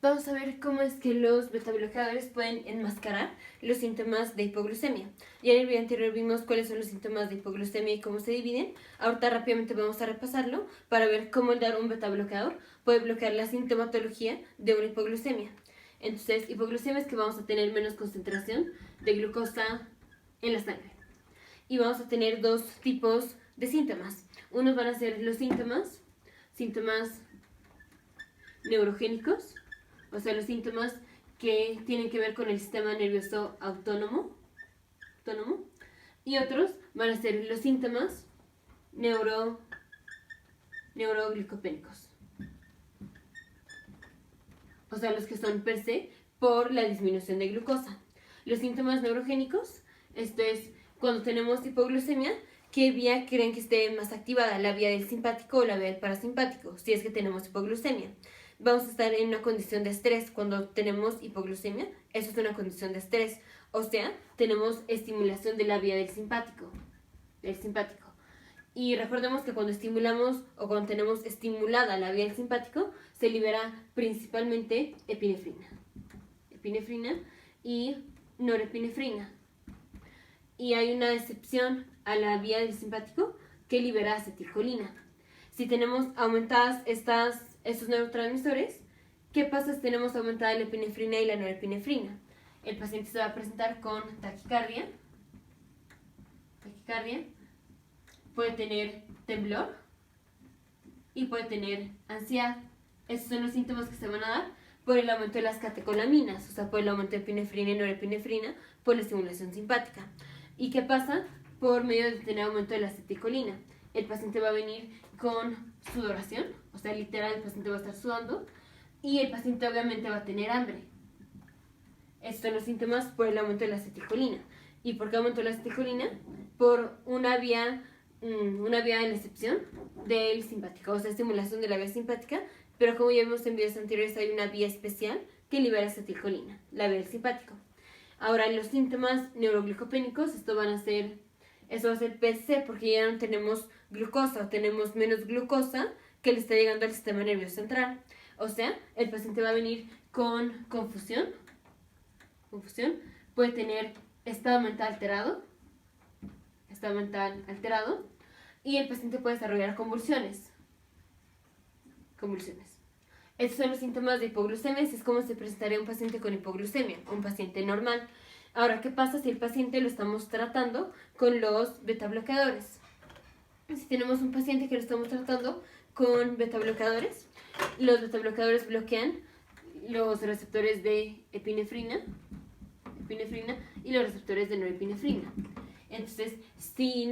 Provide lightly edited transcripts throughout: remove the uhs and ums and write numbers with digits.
Vamos a ver cómo es que los betabloqueadores pueden enmascarar los síntomas de hipoglucemia. Ya en el video anterior vimos cuáles son los síntomas de hipoglucemia y cómo se dividen. Ahorita rápidamente vamos a repasarlo para ver cómo el dar un betabloqueador puede bloquear la sintomatología de una hipoglucemia. Entonces, hipoglucemia es que vamos a tener menos concentración de glucosa en la sangre. Y vamos a tener dos tipos de síntomas. Unos van a ser los síntomas neurogénicos, o sea, los síntomas que tienen que ver con el sistema nervioso autónomo, y otros van a ser los síntomas neuroglicopénicos, o sea, los que son per se por la disminución de glucosa. Los síntomas neurogénicos, esto es cuando tenemos hipoglucemia, ¿qué vía creen que esté más activada? ¿La vía del simpático o la vía del parasimpático? Si es que tenemos hipoglucemia. Vamos a estar en una condición de estrés cuando tenemos hipoglucemia. Eso es una condición de estrés. O sea, tenemos estimulación de la vía del simpático. Y recordemos que cuando estimulamos o cuando tenemos estimulada la vía del simpático, se libera principalmente epinefrina y norepinefrina. Y hay una excepción a la vía del simpático que libera acetilcolina. Si tenemos aumentadas estos neurotransmisores, ¿qué pasa si tenemos aumentada la epinefrina y la norepinefrina? El paciente se va a presentar con taquicardia, puede tener temblor y puede tener ansiedad. Estos son los síntomas que se van a dar por el aumento de las catecolaminas, o sea, por el aumento de epinefrina y norepinefrina, por la estimulación simpática. ¿Y qué pasa? Por medio de tener aumento de la acetilcolina. El paciente va a venir con sudoración, o sea, literal, el paciente va a estar sudando y el paciente obviamente va a tener hambre. Estos son los síntomas por el aumento de la acetilcolina. ¿Y por qué aumentó la acetilcolina? Por una vía en la excepción del simpático, o sea, estimulación de la vía simpática, pero como ya vimos en videos anteriores, hay una vía especial que libera acetilcolina, la vía del simpático. Ahora, los síntomas neuroglicopénicos, eso va a ser PC, porque ya no tenemos glucosa, o tenemos menos glucosa que le está llegando al sistema nervioso central. O sea, el paciente va a venir con confusión, puede tener estado mental alterado, y el paciente puede desarrollar convulsiones. Estos son los síntomas de hipoglucemia, y es como se presentaría un paciente con hipoglucemia, un paciente normal. Ahora, ¿qué pasa si el paciente lo estamos tratando con los betabloqueadores? Si tenemos un paciente que lo estamos tratando con betabloqueadores, los betabloqueadores bloquean los receptores de epinefrina y los receptores de norepinefrina. Entonces, si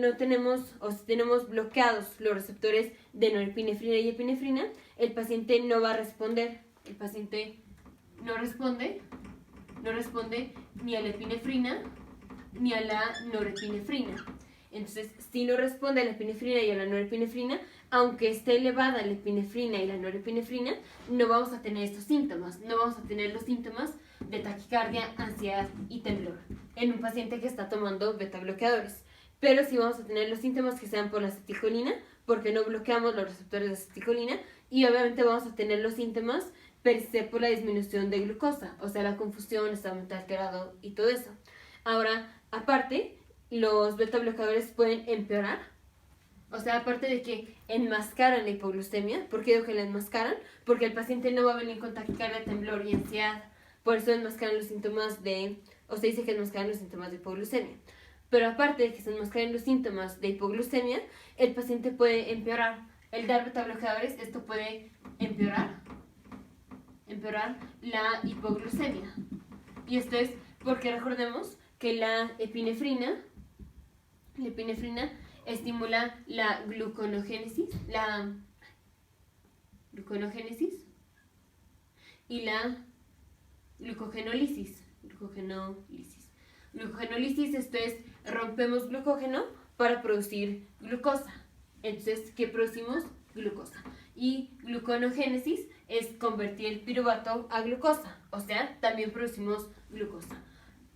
tenemos bloqueados los receptores de norepinefrina y epinefrina, el paciente no va a responder. El paciente no responde ni a la epinefrina ni a la norepinefrina. Entonces, si no responde a la epinefrina y a la norepinefrina, aunque esté elevada la epinefrina y la norepinefrina, no vamos a tener estos síntomas. No vamos a tener los síntomas de taquicardia, ansiedad y temblor en un paciente que está tomando betabloqueadores. Pero sí vamos a tener los síntomas que sean por la acetilcolina, porque no bloqueamos los receptores de acetilcolina, y obviamente vamos a tener los síntomas per se por la disminución de glucosa, o sea, la confusión, estado mental alterado y todo eso. Ahora, aparte, los betabloqueadores pueden empeorar, o sea, aparte de que enmascaran la hipoglucemia. ¿Por qué digo que la enmascaran? Porque el paciente no va a venir con taquicardia, temblor y ansiedad. Por eso enmascaran los síntomas o se dice que enmascaran los síntomas de hipoglucemia. Pero aparte de que se enmascaren los síntomas de hipoglucemia, el paciente puede empeorar. El dar betabloqueadores, esto puede empeorar la hipoglucemia. Y esto es porque recordemos que la epinefrina estimula la gluconogénesis y la glucogenólisis. Glucogenólisis, esto es, rompemos glucógeno para producir glucosa. Entonces, ¿qué producimos? Glucosa. Y gluconogénesis es convertir el piruvato a glucosa, o sea, también producimos glucosa.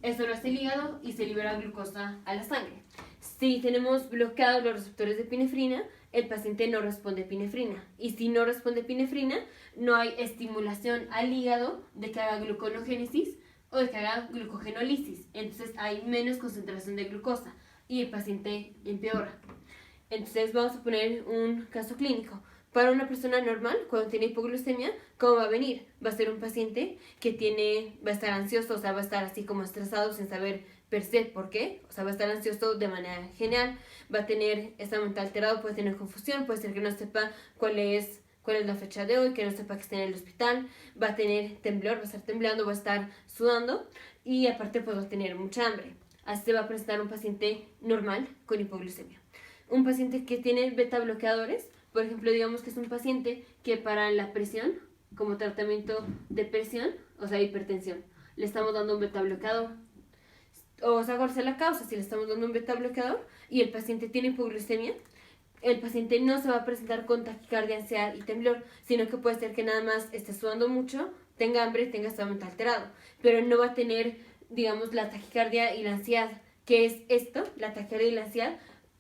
Eso lo hace el hígado y se libera glucosa a la sangre. Si tenemos bloqueados los receptores de epinefrina, el paciente no responde epinefrina. Y si no responde epinefrina, no hay estimulación al hígado de que haga gluconogénesis o de que haga glucogenólisis. Entonces hay menos concentración de glucosa y el paciente empeora. Entonces vamos a poner un caso clínico. Para una persona normal, cuando tiene hipoglucemia, ¿cómo va a venir? Va a ser un paciente que va a estar ansioso, o sea, va a estar así como estresado sin saber per se por qué, o sea, va a estar ansioso de manera general, va a tener estado mental alterado, puede tener confusión, puede ser que no sepa cuál es la fecha de hoy, que no sepa que está en el hospital, va a tener temblor, va a estar temblando, va a estar sudando y aparte pues va a tener mucha hambre. Así se va a presentar un paciente normal con hipoglucemia. Un paciente que tiene beta bloqueadores, por ejemplo, digamos que es un paciente que para la presión, como tratamiento de presión, o sea, hipertensión, le estamos dando un beta bloqueador. O sea, ¿cuál es la causa? Si le estamos dando un beta bloqueador y el paciente tiene hipoglucemia, el paciente no se va a presentar con taquicardia, ansiedad y temblor, sino que puede ser que nada más esté sudando mucho, tenga hambre, tenga estado mental alterado, pero no va a tener, digamos, la taquicardia y la ansiedad. ¿Qué es esto? La taquicardia y la ansiedad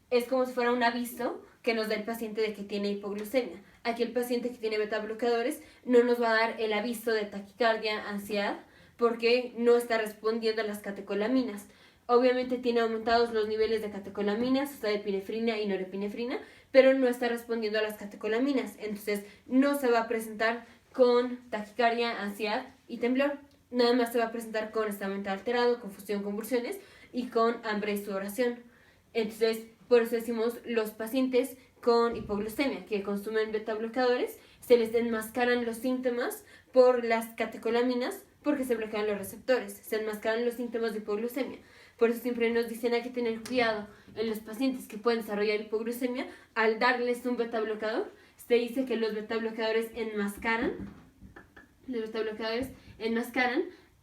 es como si fuera un aviso que nos da el paciente de que tiene hipoglucemia. Aquí el paciente que tiene beta bloqueadores no nos va a dar el aviso de taquicardia, ansiedad, porque no está respondiendo a las catecolaminas. Obviamente tiene aumentados los niveles de catecolaminas, o sea, de epinefrina y norepinefrina, pero no está respondiendo a las catecolaminas. Entonces no se va a presentar con taquicardia, ansiedad y temblor. Nada más se va a presentar con estado mental alterado, confusión, convulsiones y con hambre y sudoración. Entonces, por eso decimos los pacientes con hipoglucemia que consumen beta bloqueadores, se les enmascaran los síntomas por las catecolaminas porque se bloquean los receptores, se enmascaran los síntomas de hipoglucemia. Por eso siempre nos dicen hay que tener cuidado en los pacientes que pueden desarrollar hipoglucemia al darles un beta bloqueador. Se dice que los beta bloqueadores enmascaran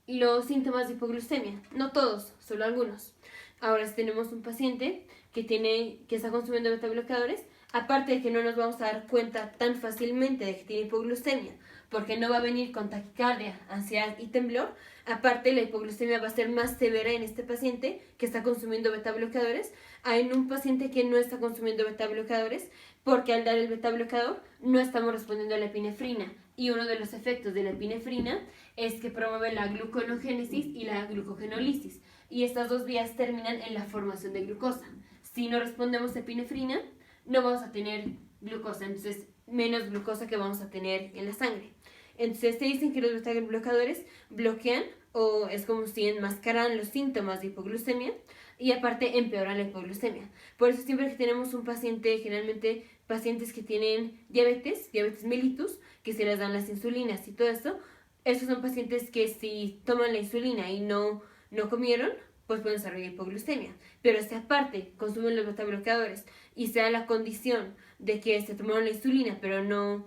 los síntomas de hipoglucemia. No todos, solo algunos. Ahora, si tenemos un paciente que está consumiendo beta bloqueadores, aparte de que no nos vamos a dar cuenta tan fácilmente de que tiene hipoglucemia, porque no va a venir con taquicardia, ansiedad y temblor, aparte la hipoglucemia va a ser más severa en este paciente que está consumiendo beta bloqueadores a en un paciente que no está consumiendo beta bloqueadores, porque al dar el beta bloqueador no estamos respondiendo a la epinefrina. Y uno de los efectos de la epinefrina es que promueve la gluconogénesis y la glucogenólisis. Y estas dos vías terminan en la formación de glucosa. Si no respondemos a epinefrina, no vamos a tener glucosa, entonces menos glucosa que vamos a tener en la sangre. Entonces se dicen que los beta bloqueadores bloquean o es como si enmascaran los síntomas de hipoglucemia y aparte empeoran la hipoglucemia. Por eso siempre que tenemos un paciente, generalmente pacientes que tienen diabetes mellitus, que se les dan las insulinas y todo eso, esos son pacientes que si toman la insulina y no comieron, pues pueden desarrollar hipoglucemia. Pero si aparte consumen los beta bloqueadores y sea la condición de que se tomaron la insulina pero no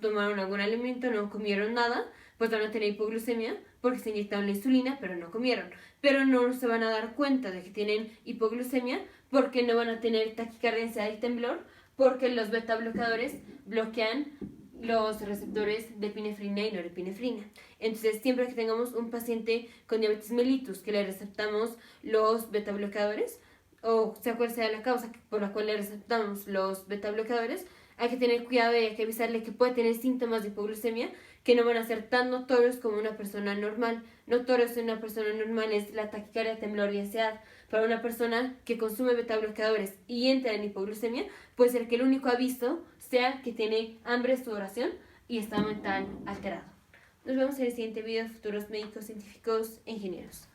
tomaron algún alimento, no comieron nada, pues van a tener hipoglucemia porque se inyectaron la insulina pero no comieron. Pero no se van a dar cuenta de que tienen hipoglucemia porque no van a tener taquicardia, ansiedad y temblor, porque los beta bloqueadores bloquean los receptores de epinefrina y norepinefrina. Entonces, siempre que tengamos un paciente con diabetes mellitus que le receptamos los beta bloqueadores, o sea cual sea la causa por la cual le receptamos los beta bloqueadores, hay que tener cuidado y hay que avisarle que puede tener síntomas de hipoglucemia que no van a ser tan notorios como una persona normal. Notorios en una persona normal es la taquicardia, temblor y ansiedad. Para una persona que consume beta bloqueadores y entra en hipoglucemia, puede ser que el único aviso sea que tiene hambre, sudoración y estado mental alterado. Nos vemos en el siguiente video de futuros médicos, científicos e ingenieros.